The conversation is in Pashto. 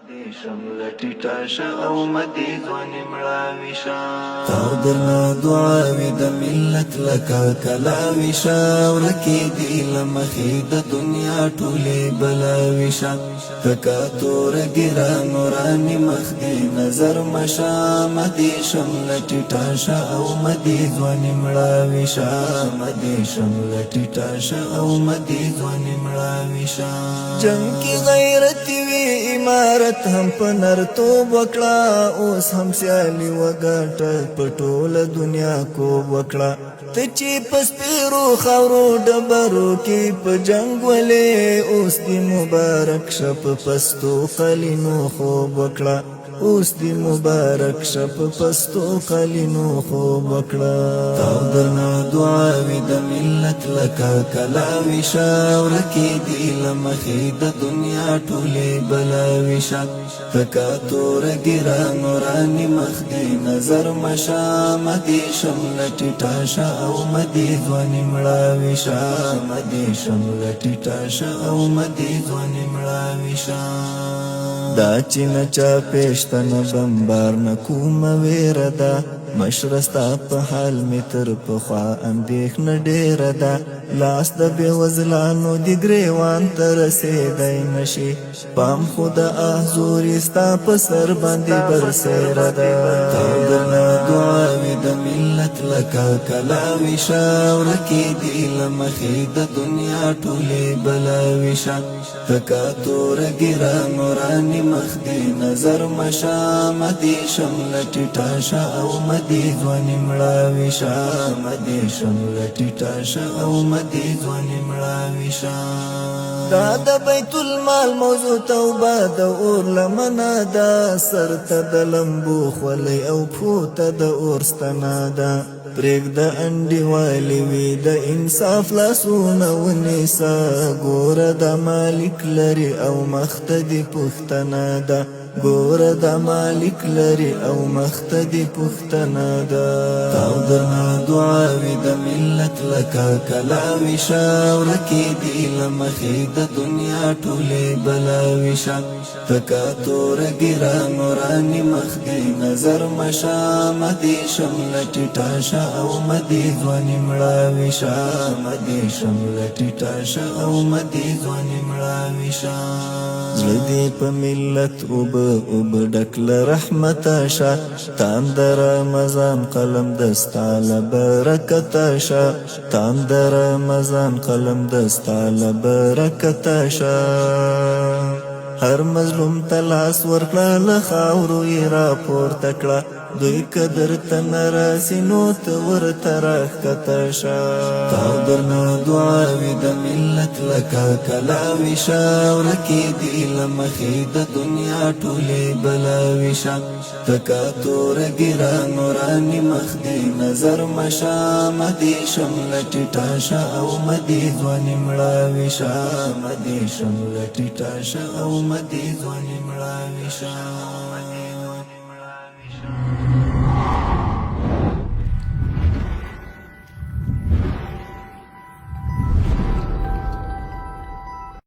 مدې شمله ټیټه شه او مدې ځوانې مړاوې شه تاو درنه دعاوې د ملت لکه کلاوې شه ورکې دي له مخې د دنیا ټولې بلاوې شه ککا توره ګیره نوراني مخ دې نظر مشه مدې شمله ټیټه شه او مدې ځوانې مړاوې شه مدې شمله ټیټه شه او مدې ځوانې مړاوې شه جنګ کې غیرت وي امارت هم په نرتوب وکړه اوس هم سیالي وګټه په ټوله دنیا کوب وکړه ته چې په سپیرو خاورو ډبرو کې په جنګ ولې اوس دې مبارک شه په پستو قلینو خوب وکړه اوس دی مبارک شپ پستو قلینو خوب وکړه تاو درنه دعاوې د ملت لکه کلاوې شه ورکې دي له مخې د دنیا ټولې بلاوې شه تکا توره ګیره نوراني مخ دې نظر مشه مدې شمله ټیټه شه او مدې ځوانې مړاوې شه مدې شمله ټیټه شه او مدې ځوانې مړاوې شه دا چې نه چا پېشتنه بمبار نه کومه ویره ده مشره ستا په حال مې تر پخوا اندېښنه ډېره ده لاس د بېوزلانو د ګریوان ته رسېدی نشي پام خو د احزوري ستا په سر باندې برسېره ده تاو درنه دعاوې د ملت لکه کلاوې شه ورکې دي له مخې د دنیا ټولې بلاوې شه تکا توره ګیره نوراني مخ دې نظر مشه مدې شمله ټیټه شه او مدې ځوانې مړاوې شه مدې شمله ټیټه شه او مدې ځوانې مړاوې شه دا د بیت المال موضوع توبه د اور لمنه ده سر ته د لمبو خولۍ او پښو ته د اور ستنه ده پرېږده انډیوالې وي د انصاف لاسونه ونیسه ګوره د مالک لري او مخ ته دې پوښتنه ده ګوره د مالک لري او مخ ته دې پوښتنه ده تاو درنه دعاوې د ملت لکه کلاوې شه ورکې دي له مخې د دنیا ټولې بلاوې شه تکا توره ګیره نوراني مخ دې نظر مشه مدې شمله ټیټه شه او مدې ځوانې مړاوې شه مدې شمله ټیټه شه او مدې ځوانې مړاوې شه زړه دې په ملت اوبه ډک له رحمته شه تان د رمضان قلم دستا له برکته شه تان د رمضان قلم دستا له برکته شه هر مظلوم تلاس ورکړه له خاورو یې راپورته کړه دوی قدر ته نه راسي نو ته ورته راښکته شه تاو درنه دعاوې د ملت لکه کلاوې شه ورکې دي له مخې د دنیا ټولې بلاوې شه تکا توره ګیره نوراني مخ دې نظر مشه مدې شمله ټیټه شه او مدې ځوانې مړاوې شه مدې شمله ټیټه شه او مدې ځوانې مړاوې شه